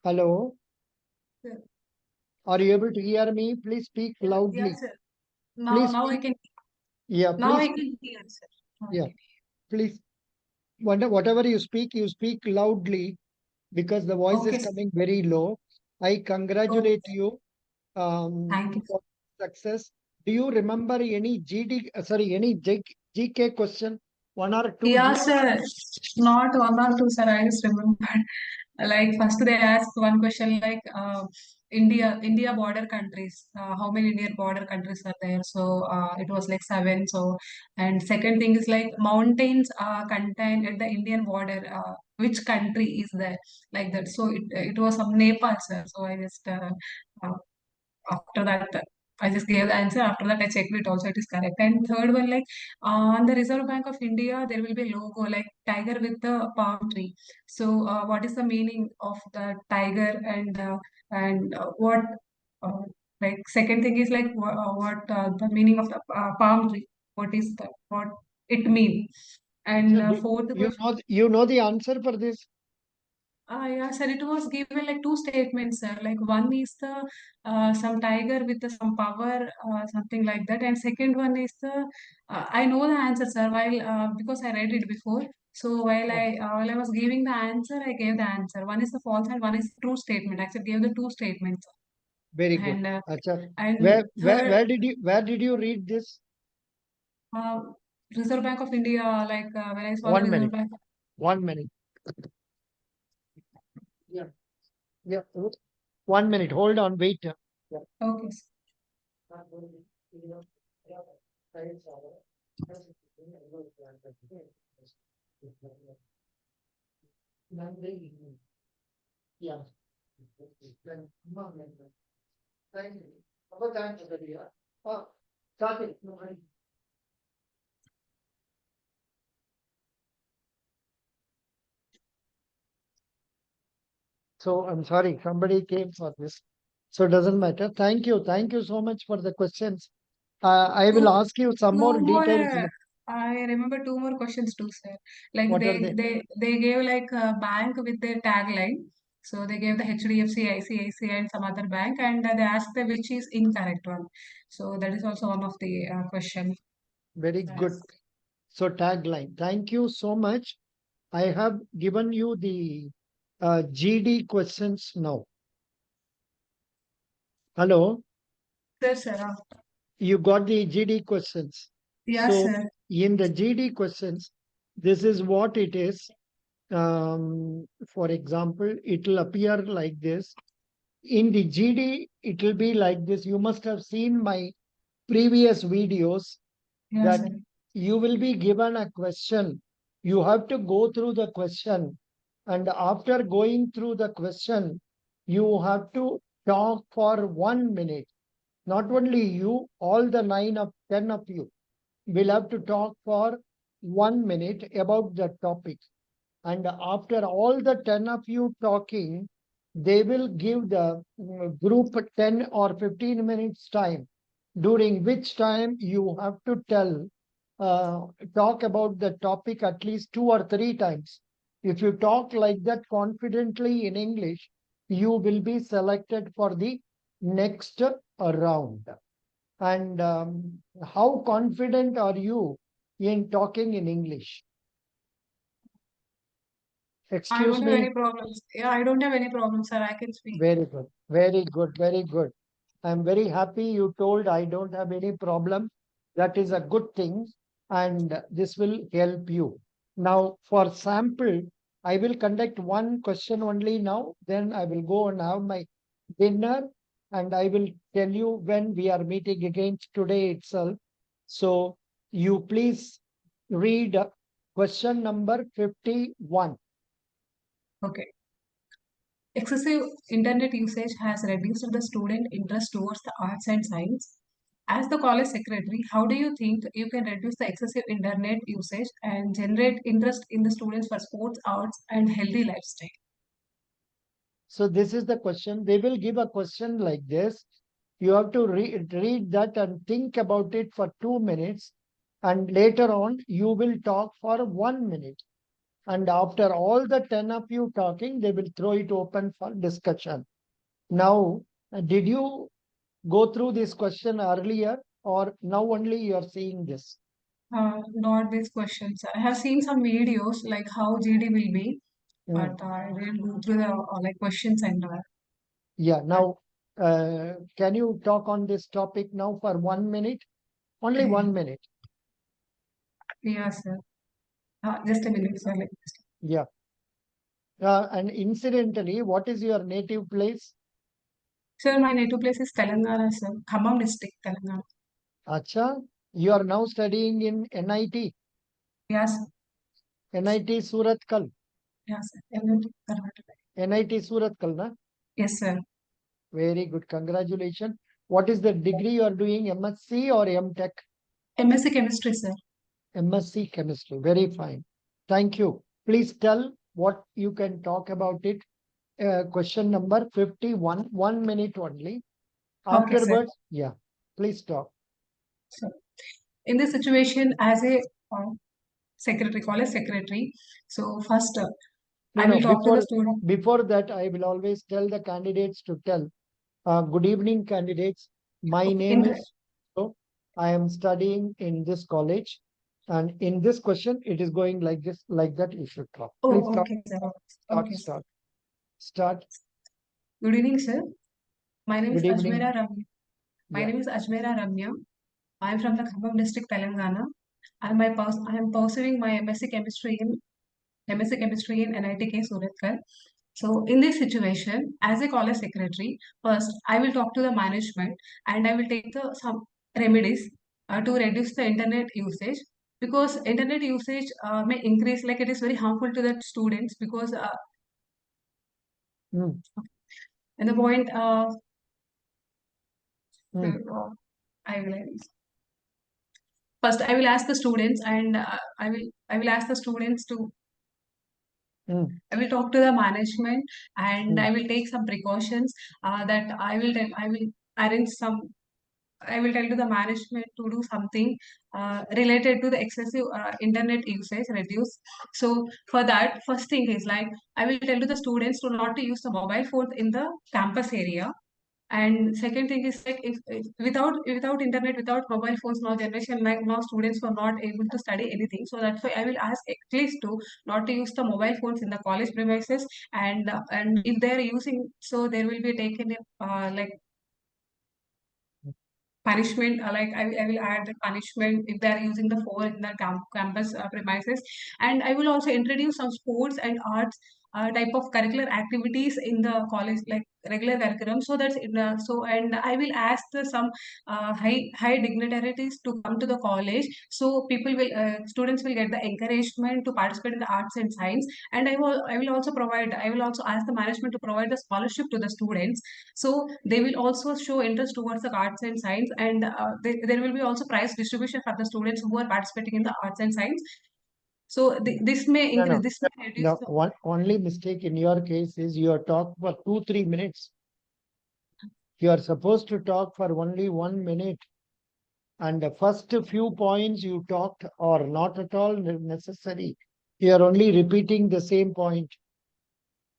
Hello, Sir. are you able to hear me? Please speak Yeah, loudly. sir. Now, Please now I speak. can, Yeah, now I please speak. can hear, sir. Now I Yeah, can please. Whatever you speak loudly because the voice hear. is Okay, sir. coming very low. I Okay, congratulate sir. you Thank you, sir. for success. Do you remember any any GK question? One or two Yeah, GK? sir. Not one or two, sir. I just remembered. Like first they asked one question like India border countries. How many Indian border countries are there? So it was like seven. So and second thing is like mountains are contained at the Indian border. Which country is there? Like that. So it was some Nepal, sir. So I just uh, after that I just gave the answer. After that I checked it also it is correct. And third one like on the Reserve Bank of India there will be a logo like tiger with the palm tree. So what is the meaning of the tiger and what uh, like second thing is like what the meaning of the palm tree, what is the what it mean. So And do fourth question. you know the answer for this? Yeah, sir, it was given like two statements, sir. Like one is the some tiger with the, some power, something like that, and second one is the I know the answer, sir. While because I read it before, so Oh, while I was giving the answer, I gave the answer. One is the false and one is the true statement. I actually gave the two statements, very good. and Acha. and third Where did you read this? uh, Reserve Bank of India. Like when I saw the One Reserve minute. Bank. 1 minute. Yeah. Yeah. 1 minute. Hold on. Wait. Yeah. Okay, sir. Yeah. So I'm sorry, somebody came for this. So it doesn't matter. Thank you. Thank you so much for the questions. I will Two, ask you some more two more. details. I remember two more questions too, sir. Like What are they? they gave like a bank with their tagline. So they gave the HDFC, ICICI, and some other bank, and they asked the which is incorrect one. So that is also one of the question. Very good. Yes. So tagline. Thank you so much. I have given you the GD questions now. Hello, Yes, sir. you got the GD questions. Yes, So sir. in the GD questions, this is what it is. For example, it will appear like this. In the GD, it will be like this. You must have seen my previous videos Yes, that sir. you will be given a question. You have to go through the question. And after going through the question, you have to talk for 1 minute. Not only you, all the 10 of you will have to talk for 1 minute about the topic. And after all the 10 of you talking, they will give the group 10 or 15 minutes time, during which time you have to uh, talk about the topic at least 2 or 3 times. If you talk like that confidently in English, you will be selected for the next round. And how confident are you in talking in English? I Excuse don't have me. any problems. Yeah, I don't have any problems, sir. I can speak. Very good. Very good. Very good. I'm very happy you told I don't have any problem. That is a good thing. And this will help you. Now, for sample, I will conduct one question only now. Then I will go and have my dinner. And I will tell you when we are meeting again today itself. So you please read question number 51. Okay. Excessive internet usage has reduced the student interest towards the arts and science. As the college secretary, how do you think you can reduce the excessive internet usage and generate interest in the students for sports, arts, and healthy lifestyle? So this is the question. They will give a question like this. You have to read that and think about it for 2 minutes. And later on, you will talk for 1 minute. And after all the 10 of you talking, they will throw it open for discussion. Now, did you go through this question earlier, or now only you are seeing this? Not these questions. I have seen some videos like how GD will be, Mm. but I didn't go through the like questions and Yeah, now, can you talk on this topic now for 1 minute? Only 1 minute. yes, sir. Just a minute, sir. Like, Yeah. And incidentally, what is your native place? sir, my native place is Telangana, sir. Khammam district, Telangana. Acha, you are now studying in NIT, Yes, NIT Suratkal, yes, sir. MNT, Karnataka. NIT Suratkal, na? Yes, sir. Very good. Congratulations. What is the degree you are doing? MSc or MTech? MSc Chemistry, sir. MSc Chemistry. Very fine. Thank you. Please tell what you can talk about it. Question number 51, 1 minute only. Okay, sir. Afterwards, yeah, please talk. So, in this situation, as a secretary, college secretary, so first No, I no, will talk to the student. before that, I will always tell the candidates to tell, good evening, candidates. My In name the, is, so I am studying in this college. And in this question, it is going like this, like that. You should talk. Please oh, talk, okay, sir. start, Okay, sir. start, start. Good evening, sir. My name is Good evening. Ajmera Ramya. My Yeah. name is Ajmera Ramya. I am from the Khammam district, Telangana. I am pursuing my MSc Chemistry in NITK Suratkal. So in this situation, as a college secretary, first I will talk to the management and I will take some remedies to reduce the internet usage, because internet usage may increase, like it is very harmful to the students, because Mm, and the point mm, I will first I will ask the students, and I will ask the students to mm, I will talk to the management, and mm, I will take some precautions that I will arrange some. I will tell to the management to do something related to the excessive internet usage reduce. So for that, first thing is like I will tell to the students to not to use the mobile phones in the campus area. And second thing is like if without internet, without mobile phones, now generation, like now students were not able to study anything. So that's why I will ask at least to not to use the mobile phones in the college premises, and if they're using, so there will be taken like punishment, I will add the punishment if they are using the phone in the campus premises. And I will also introduce some sports and arts type of curricular activities in the college, like regular curriculum, so that's in the, so and I will ask some high dignitaries to come to the college, so people will students will get the encouragement to participate in the arts and science. And I will also ask the management to provide the scholarship to the students, so they will also show interest towards the arts and science, and there will be also prize distribution for the students who are participating in the arts and science. So this may no, no, increase, this may reduce no. the. One only mistake in your case is you are talk for 2, 3 minutes. You are supposed to talk for only 1 minute. And the first few points you talked are not at all necessary. You are only repeating the same point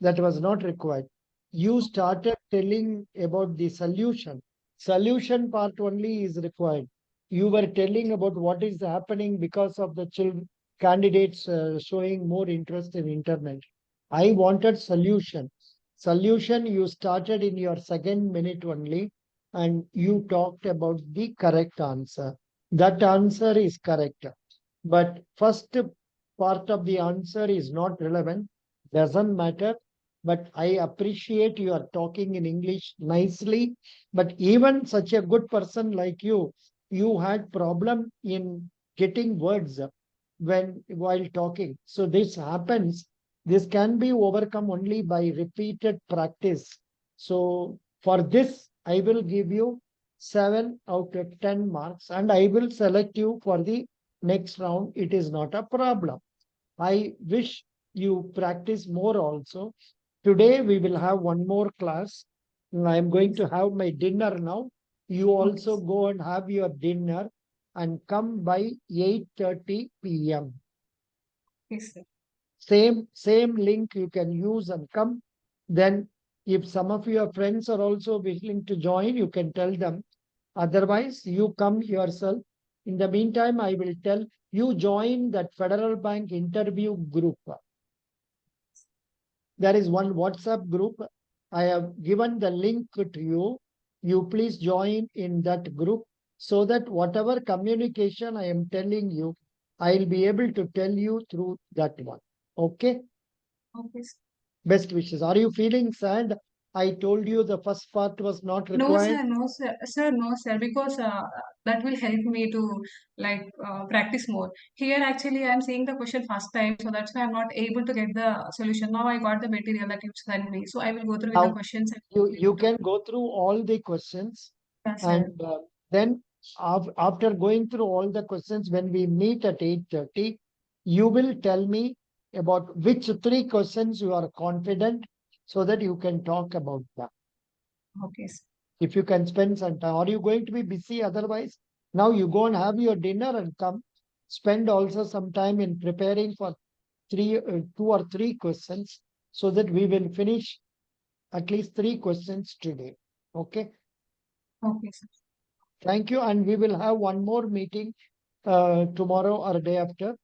that was not required. You started telling about the solution. Solution part only is required. You were telling about what is happening because of the children candidates showing more interest in internet. I wanted solution. Solution you started in your second minute only, and you talked about the correct answer. That answer is correct. But first part of the answer is not relevant, doesn't matter. But I appreciate you are talking in English nicely. But even such a good person like you had problem in getting words when while talking. So this happens. This can be overcome only by repeated practice. So for this, I will give you 7 out of 10 marks, and I will select you for the next round. It is not a problem. I wish you practice more also. Today we will have one more class. I am going to have my dinner now. You Okay, also go and have your dinner and come by 8:30 p.m. yes, sir. Same link you can use and come. Then if some of your friends are also willing to join, you can tell them. Otherwise, you come yourself. In the meantime, I will tell you join that Federal Bank interview group. There is one WhatsApp group. I have given the link to you. You please join in that group so that whatever communication I am telling you, I'll be able to tell you through that one. Okay? Okay, sir. Best wishes. Are you feeling sad? I told you the first part was not No, required. sir, no, sir, sir, no, sir, because that will help me to like practice more. Here, actually, I'm seeing the question first time, so that's why I'm not able to get the solution. Now I got the material that you sent me, so I will go through with the Now questions and you able to. can go through all the questions, Yes, sir. and then after going through all the questions, when we meet at 8:30, you will tell me about which three questions you are confident so that you can talk about that. Okay, sir. If you can spend some time, are you going to be busy otherwise? Now you go and have your dinner and come. Spend also some time in preparing for two or three questions so that we will finish at least three questions today. Okay. Okay, sir. Thank you. And we will have one more meeting tomorrow or day after,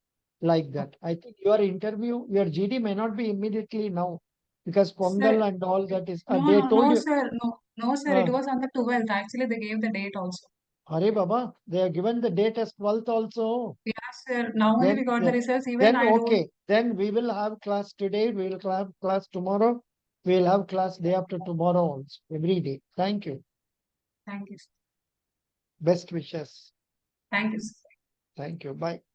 like that. I think your interview, your GD may not be immediately now because Sir, Pongal and all that is, no, they no, told no, you, sir, no, no, sir. It uh, was on the 12th. Actually, they gave the date also. Hare Baba, they have given the date as 12th also. Yes, sir. Now only Then, we got the then, results. Even then I don't. okay. Then we will have class today. We will have class tomorrow. We will have class day after tomorrow also, every day. Thank you. Thank you, sir. Best wishes. Thank you, sir. Thank you. Bye.